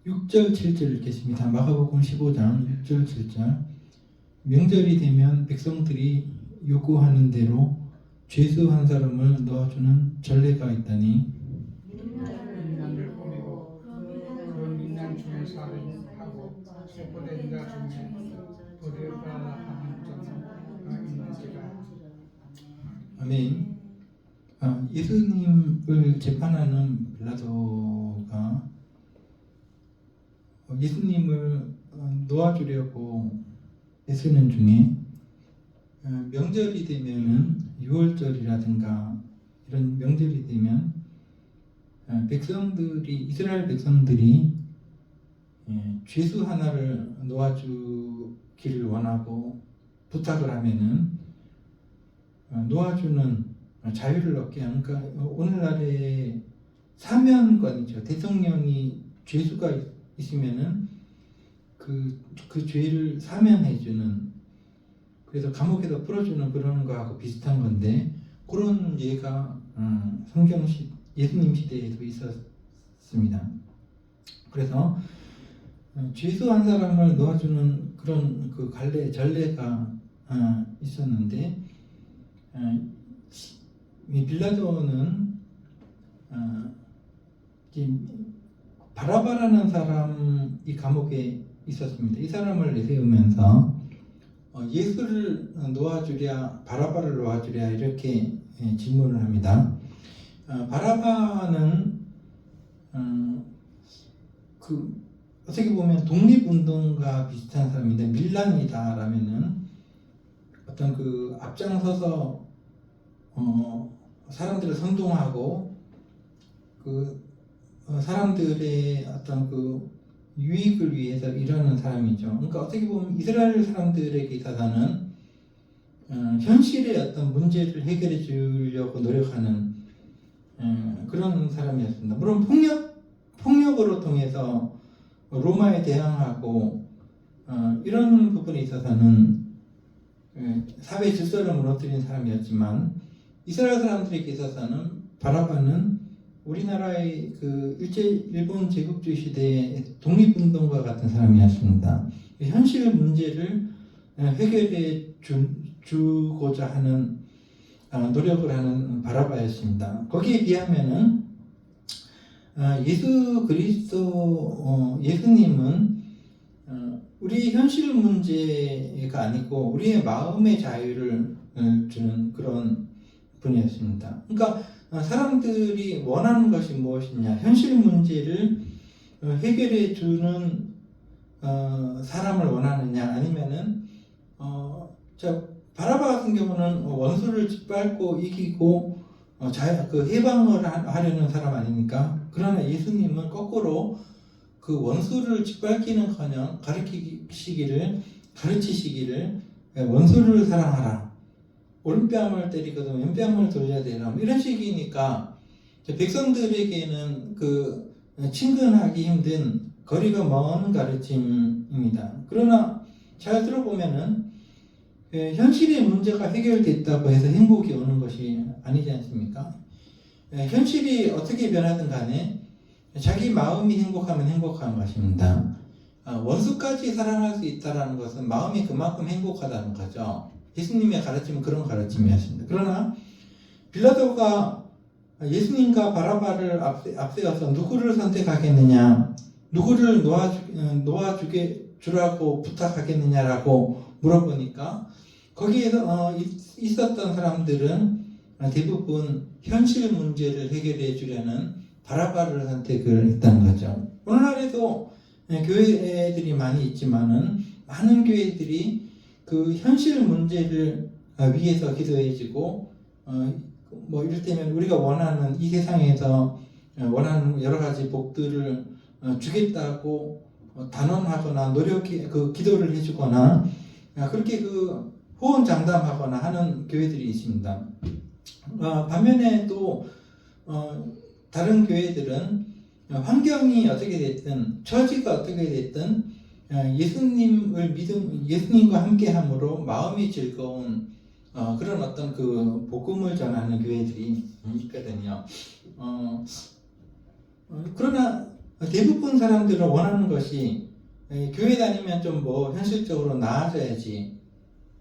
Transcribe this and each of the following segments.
6절 7절 읽겠습니다. 마가복음 15장 6절 7절. 명절이 되면 백성들이 요구하는 대로 죄수 한 사람을 놓아주는 전례가 있다니 민난을 꾸미고 그 민난 중에 살인하고 체포된 자 중에 버려가라 하는 자는 있는지라. 아멘. 예수님을 재판하는 빌라도가 예수님을 놓아주려고 애쓰는 중에 명절이 되면은 6월절이라든가 이런 명절이 되면 이스라엘 백성들이 죄수 하나를 놓아주기를 원하고 부탁을 하면은 놓아주는 자유를 얻게 하는, 그러니까 오늘날의 사면권이죠. 대통령이 죄수가 있으면은 그 죄를 사면해주는, 그래서 감옥에서 풀어주는 그런 거하고 비슷한 건데, 그런 예가 예수님 시대에도 있었습니다. 그래서 죄수 한 사람을 놓아주는 그런 그 전례가 있었는데, 이 빌라도는 바라바라는 사람이 감옥에 있었습니다. 이 사람을 내세우면서 예수를 놓아주랴 바라바를 놓아주랴 이렇게 질문을 합니다. 바라바는 어떻게 보면 독립운동가 비슷한 사람인데, 밀란이다라면은 어떤 그 앞장서서 사람들을 선동하고 사람들의 어떤 그 유익을 위해서 일하는 사람이죠. 그러니까 어떻게 보면 이스라엘 사람들에게 있어서는 현실의 어떤 문제를 해결해 주려고 노력하는 그런 사람이었습니다. 물론 폭력으로 통해서 로마에 대항하고 이런 부분에 있어서는 사회 질서를 무너뜨린 사람이었지만, 이스라엘 사람들에게 있어서는 바라바는 우리나라의 그 일본 제국주의 시대의 독립운동가 같은 사람이었습니다. 현실 문제를 해결해 주고자 하는 노력을 하는 바라바였습니다. 거기에 비하면은 예수님은 우리 현실 문제가 아니고 우리의 마음의 자유를 주는 그런 분이었습니다. 그러니까 사람들이 원하는 것이 무엇이냐, 현실 문제를 해결해 주는 사람을 원하느냐, 아니면은 바라바 같은 경우는 원수를 짓밟고 이기고 해방을 하려는 사람 아닙니까? 그러나 예수님은 거꾸로 그 원수를 짓밟기는커녕 가르치시기를 원수를 사랑하라, 오른뺨을 때리거든 왼뺨을 돌려야 되나, 이런 식이니까 백성들에게는 친근하기 힘든 거리가 먼 가르침입니다. 그러나 잘 들어보면은 현실의 문제가 해결됐다고 해서 행복이 오는 것이 아니지 않습니까? 현실이 어떻게 변하든 간에 자기 마음이 행복하면 행복한 것입니다. 원수까지 사랑할 수 있다는 것은 마음이 그만큼 행복하다는 거죠. 예수님의 가르침은 그런 가르침이었습니다. 그러나 빌라도가 예수님과 바라바를 앞세워서 누구를 선택하겠느냐, 누구를 놓아주라고 부탁하겠느냐라고 물어보니까 거기에서 있었던 사람들은 대부분 현실 문제를 해결해 주려는 바라바를 선택을 했다는 거죠. 오늘날에도 교회들이 많이 있지만은 많은 교회들이 그 현실 문제를 위해서 기도해주고 이를테면 우리가 원하는 이 세상에서 원하는 여러 가지 복들을 주겠다고 단언하거나 기도를 해주거나 그렇게 호언장담하거나 하는 교회들이 있습니다. 반면에 또 다른 교회들은 환경이 어떻게 됐든 처지가 어떻게 됐든 예수님과 함께함으로 마음이 즐거운 그런 어떤 그 복음을 전하는 교회들이 있거든요. 그러나 대부분 사람들은 원하는 것이 교회 다니면 좀 뭐 현실적으로 나아져야지.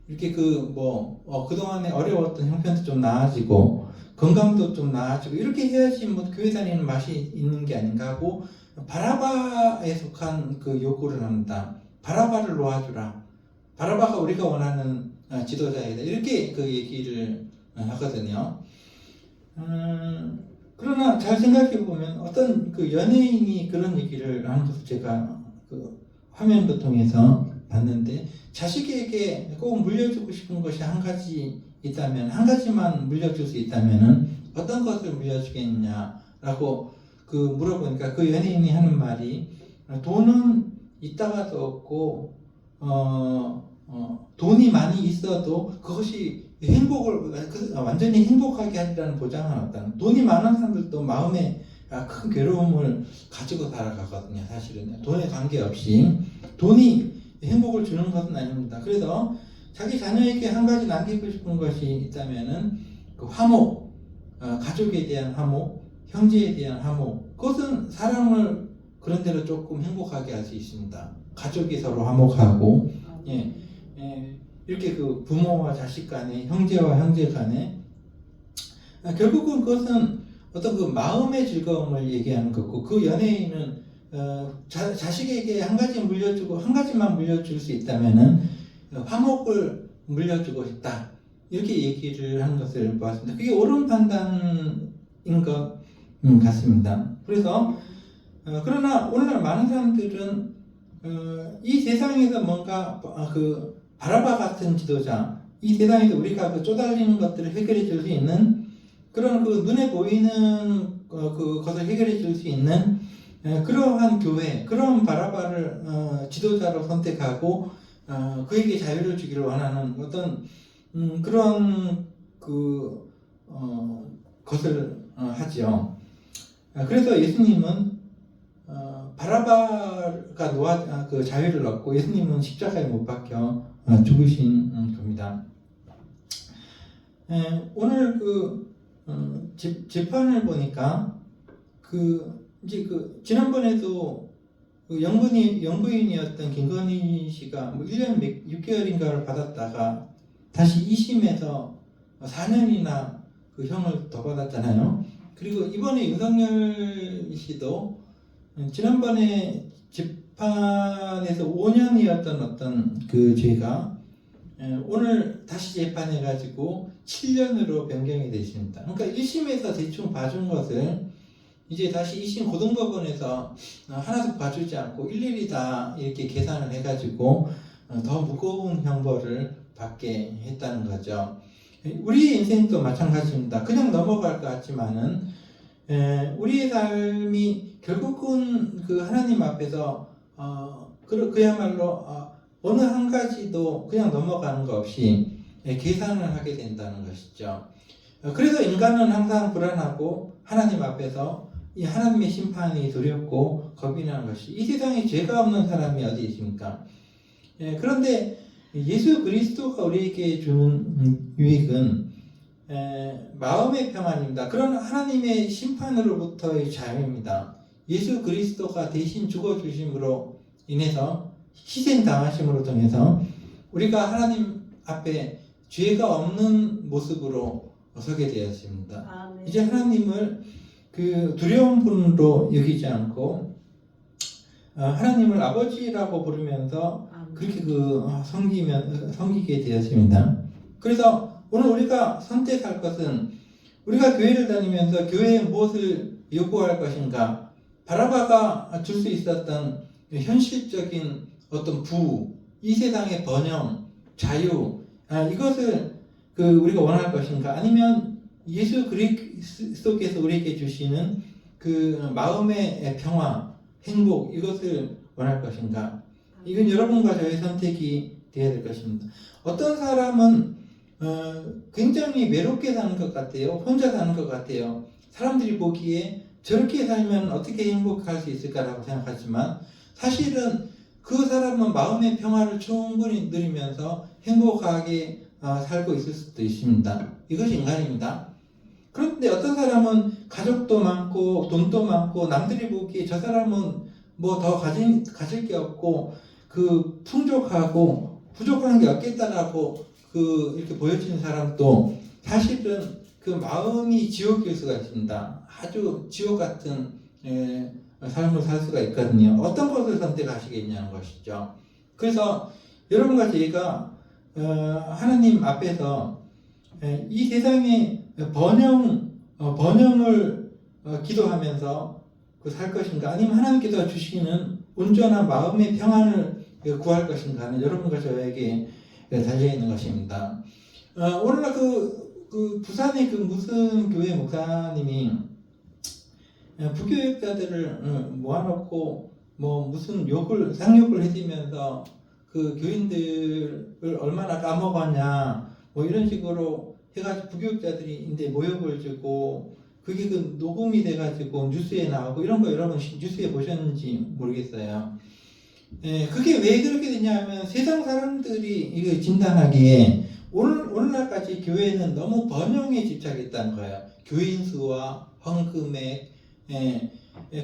이렇게 그동안에 어려웠던 형편도 좀 나아지고, 건강도 좀 나아지고, 이렇게 해야지 뭐 교회 다니는 맛이 있는 게 아닌가 하고, 바라바에 속한 그 요구를 합니다. 바라바를 놓아주라. 바라바가 우리가 원하는 지도자이다. 이렇게 그 얘기를 하거든요. 그러나 잘 생각해 보면 어떤 그 연예인이 그런 얘기를 하는 것을 제가 그 화면도 통해서 봤는데, 자식에게 꼭 물려주고 싶은 것이 한 가지 있다면, 한 가지만 물려줄 수 있다면은 어떤 것을 물려주겠냐라고 그 물어보니까 그 연예인이 하는 말이, 돈은 있다가도 없고 돈이 많이 있어도 그것이 행복을 완전히 행복하게 하리라는 보장은 없다. 돈이 많은 사람들도 마음에 큰 괴로움을 가지고 살아가거든요. 사실은 돈에 관계없이 돈이 행복을 주는 것은 아닙니다. 그래서 자기 자녀에게 한 가지 남기고 싶은 것이 있다면은 그 화목, 가족에 대한 화목, 형제에 대한 화목, 그것은 사람을 그런대로 조금 행복하게 할 수 있습니다. 가족이 서로 화목하고, 이렇게 그 부모와 자식 간에, 형제와 형제 간에, 결국은 그것은 어떤 그 마음의 즐거움을 얘기하는 거고, 그 연예인은 자식에게 한 가지 물려주고 한 가지만 물려줄 수 있다면은 화목을 물려주고 싶다, 이렇게 얘기를 하는 것을 보았습니다. 그게 옳은 판단인 것 같습니다. 그래서 그러나 오늘날 많은 사람들은 이 세상에서 뭔가 그 바라바 같은 지도자, 이 세상에서 우리가 그 쪼달리는 것들을 해결해 줄 수 있는 그런 그 눈에 보이는 그것을 해결해 줄 수 있는 그러한 교회, 그런 바라바를 지도자로 선택하고 그에게 자유를 주기를 원하는 어떤 그런 것을 하지요. 그래서 예수님은 바라바가 그 자유를 얻고 예수님은 십자가에 못 박혀 죽으신 겁니다. 오늘 재판을 보니까 이제 지난번에도 영부인이었던 김건희 씨가 1년 6개월인가를 받았다가 다시 2심에서 4년이나 그 형을 더 받았잖아요. 그리고 이번에 윤석열 씨도 지난번에 재판에서 5년이었던 어떤 그 죄가 오늘 다시 재판해가지고 7년으로 변경이 되십니다. 그러니까 1심에서 대충 봐준 것을 이제 다시 2심 고등법원에서 하나도 봐주지 않고 일일이 다 이렇게 계산을 해가지고 더 무거운 형벌을 받게 했다는 거죠. 우리 인생도 마찬가지입니다. 그냥 넘어갈 것 같지만은 우리의 삶이 결국은 그 하나님 앞에서 그야말로 어느 한 가지도 그냥 넘어가는 것 없이 계산을 하게 된다는 것이죠. 그래서 인간은 항상 불안하고 하나님 앞에서 이 하나님의 심판이 두렵고 겁이 나는 것이, 이 세상에 죄가 없는 사람이 어디 있습니까? 그런데 예수 그리스도가 우리에게 주는 유익은 마음의 평안입니다. 그런 하나님의 심판으로부터의 자유입니다. 예수 그리스도가 대신 죽어주심으로 인해서, 희생당하심으로 통해서 우리가 하나님 앞에 죄가 없는 모습으로 서게 되었습니다. 아멘. 이제 하나님을 그 두려운 분으로 여기지 않고 하나님을 아버지라고 부르면서 그렇게 섬기게 되었습니다. 그래서 오늘 우리가 선택할 것은, 우리가 교회를 다니면서 교회에 무엇을 요구할 것인가, 바라바가 줄 수 있었던 현실적인 어떤 이 세상의 번영, 자유, 이것을 우리가 원할 것인가, 아니면 예수 그리스도께서 우리에게 주시는 그 마음의 평화, 행복, 이것을 원할 것인가. 이건 여러분과 저의 선택이 되어야 될 것입니다. 어떤 사람은 굉장히 외롭게 사는 것 같아요. 혼자 사는 것 같아요. 사람들이 보기에 저렇게 살면 어떻게 행복할 수 있을까라고 생각하지만, 사실은 그 사람은 마음의 평화를 충분히 누리면서 행복하게 살고 있을 수도 있습니다. 이것이 인간입니다. 그런데 어떤 사람은 가족도 많고 돈도 많고 남들이 보기에 저 사람은 뭐 더 가질 게 없고 그 풍족하고 부족한 게 없겠다라고 그 이렇게 보여지는 사람도 사실은 그 마음이 지옥일 수가 있습니다. 아주 지옥 같은 삶을 살 수가 있거든요. 어떤 것을 선택하시겠냐는 것이죠. 그래서 여러분과 제가 하나님 앞에서 이 세상의 번영을 기도하면서 살 것인가, 아니면 하나님께서 주시는 온전한 마음의 평안을 구할 것인가는 여러분과 저에게 달려있는 것입니다. 오늘날 그 부산의 그 무슨 교회 목사님이 부교육자들을 모아놓고 뭐 무슨 상욕을 해주면서 그 교인들을 얼마나 까먹었냐 뭐 이런 식으로 해가지고 부교육자들이 이제 모욕을 주고 그게 그 녹음이 돼가지고 뉴스에 나오고 이런 거 여러분 뉴스에 보셨는지 모르겠어요. 그게 왜 그렇게 되냐면 세상 사람들이 이거 진단하기에 오늘날까지 교회는 너무 번영에 집착했다는 거예요. 교인 수와 헌금액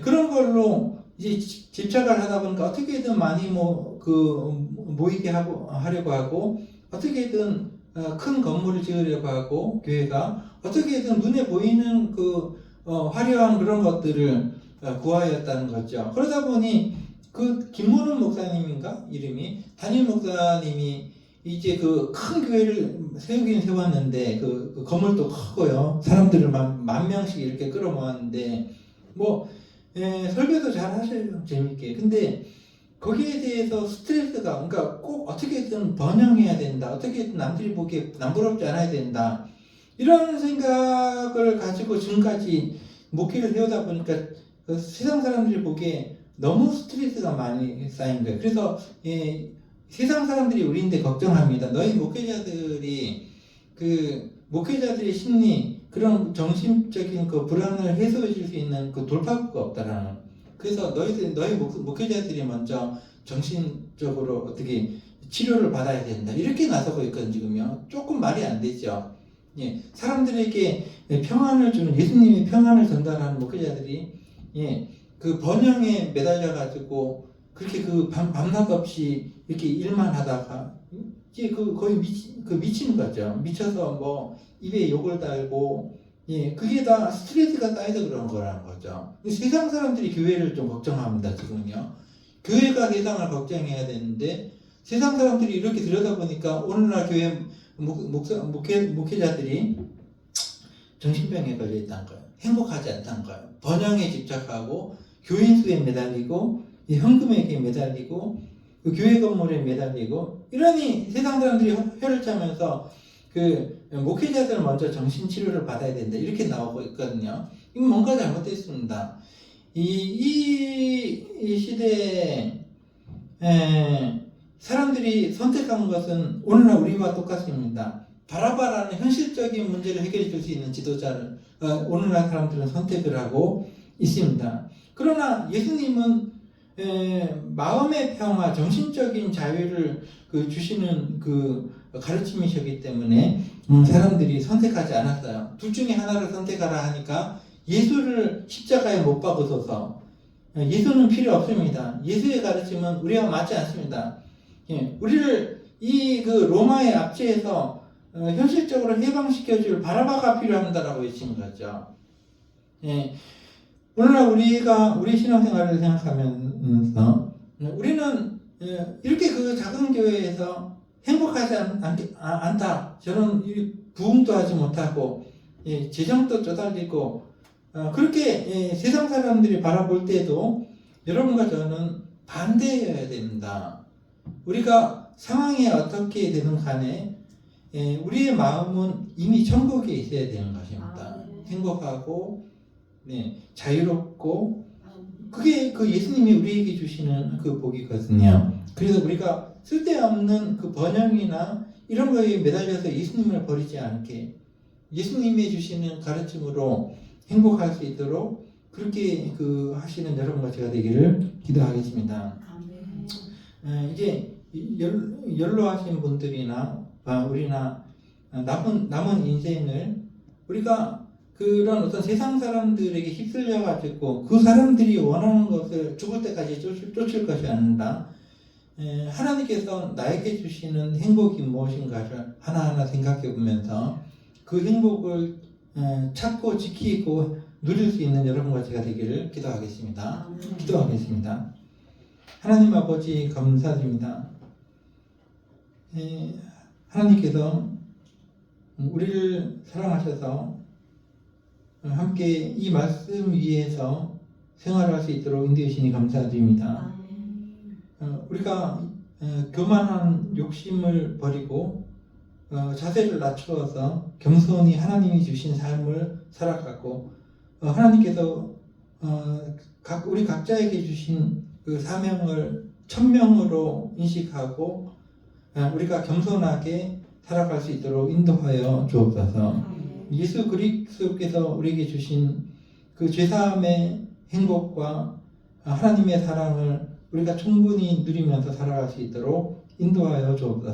그런 걸로 이제 집착을 하다 보니까 어떻게든 많이 모이게 하려고 하고 어떻게든 큰 건물을 지으려고 하고 교회가 어떻게든 눈에 보이는 그 화려한 그런 것들을 구하였다는 거죠. 그러다 보니 그 김문훈 목사님인가 이름이 담임 목사님이 이제 그 큰 교회를 세우긴 세웠는데 그 건물도 크고요. 사람들을 만 명씩 이렇게 끌어모았는데 설교도 잘 하셔요. 재밌게. 근데 거기에 대해서 스트레스가, 그러니까 꼭 어떻게든 번영해야 된다. 어떻게든 남들이 보기에 남부럽지 않아야 된다. 이런 생각을 가지고 지금까지 목회를 세우다 보니까 그 세상 사람들이 보기에 너무 스트레스가 많이 쌓인 거예요. 그래서 세상 사람들이 우리인데 걱정합니다. 너희 목회자들의 심리, 그런 정신적인 그 불안을 해소해 줄 수 있는 그 돌파구가 없다라는. 그래서 너희 목회자들이 먼저 정신적으로 어떻게 치료를 받아야 된다. 이렇게 나서고 있거든요, 지금요. 조금 말이 안 되죠. 사람들에게 평안을 주는, 예수님이 평안을 전달하는 목회자들이 그 번영에 매달려가지고 그렇게 그 밤낮 없이 이렇게 일만 하다가 이제 거의 미치는 거죠. 미쳐서 뭐 입에 욕을 달고 그게 다 스트레스가 쌓여서 그런 거라는 거죠. 세상 사람들이 교회를 좀 걱정합니다, 지금요. 교회가 세상을 걱정해야 되는데 세상 사람들이 이렇게 들여다보니까 오늘날 교회 목회자들이 정신병에 걸려 있다는 거예요. 행복하지 않다는 거예요. 번영에 집착하고 교인 수에 매달리고 현금에게 매달리고 그 교회 건물에 매달리고 이러니 세상 사람들이 혀를 차면서 그 목회자들 먼저 정신치료를 받아야 된다 이렇게 나오고 있거든요. 이건 뭔가 잘못됐습니다. 이 시대에 사람들이 선택한 것은 오늘날 우리와 똑같습니다. 바라바라는 현실적인 문제를 해결해 줄 수 있는 지도자를 오늘날 사람들은 선택을 하고 있습니다. 그러나 예수님은 마음의 평화, 정신적인 자유를 주시는 그 가르침이셨기 때문에 사람들이 선택하지 않았어요. 둘 중에 하나를 선택하라 하니까 예수를 십자가에 못 박으소서. 예수는 필요 없습니다. 예수의 가르침은 우리와 맞지 않습니다. 우리를 이 로마의 압제에서 현실적으로 해방시켜줄 바라바가 필요합니다라고 외친 거죠. 오늘날 우리 신앙생활을 생각하면서 우리는 이렇게 그 작은 교회에서 행복하지 않다. 저는 부흥도 하지 못하고 재정도 쪼달리고 그렇게 세상 사람들이 바라볼 때도 여러분과 저는 반대해야 됩니다. 우리가 상황이 어떻게 되든 간에 우리의 마음은 이미 천국에 있어야 되는 것입니다. 행복하고 자유롭고 그게 그 예수님이 우리에게 주시는 그 복이거든요. 그래서 우리가 쓸데없는 그 번영이나 이런 거에 매달려서 예수님을 버리지 않게 예수님이 주시는 가르침으로 행복할 수 있도록 그렇게 하시는 여러분과 제가 되기를 기도하겠습니다. 이제 연로하신 분들이나 우리나 남은 인생을 우리가 그런 어떤 세상 사람들에게 휩쓸려 가지고 그 사람들이 원하는 것을 죽을 때까지 쫓을 것이 아니라 하나님께서 나에게 주시는 행복이 무엇인가를 하나하나 생각해 보면서 그 행복을 찾고 지키고 누릴 수 있는 여러분과 제가 되기를 기도하겠습니다. 기도하겠습니다. 하나님 아버지 감사드립니다. 하나님께서 우리를 사랑하셔서 함께 이 말씀 위에서 생활할 수 있도록 인도해 주시니 감사드립니다. 우리가 교만한 욕심을 버리고 자세를 낮추어서 겸손히 하나님이 주신 삶을 살아가고 하나님께서 우리 각자에게 주신 그 사명을 천명으로 인식하고 우리가 겸손하게 살아갈 수 있도록 인도하여 주옵소서. 예수 그리스도께서 우리에게 주신 그 죄사함의 행복과 하나님의 사랑을 우리가 충분히 누리면서 살아갈 수 있도록 인도하여 주옵소서.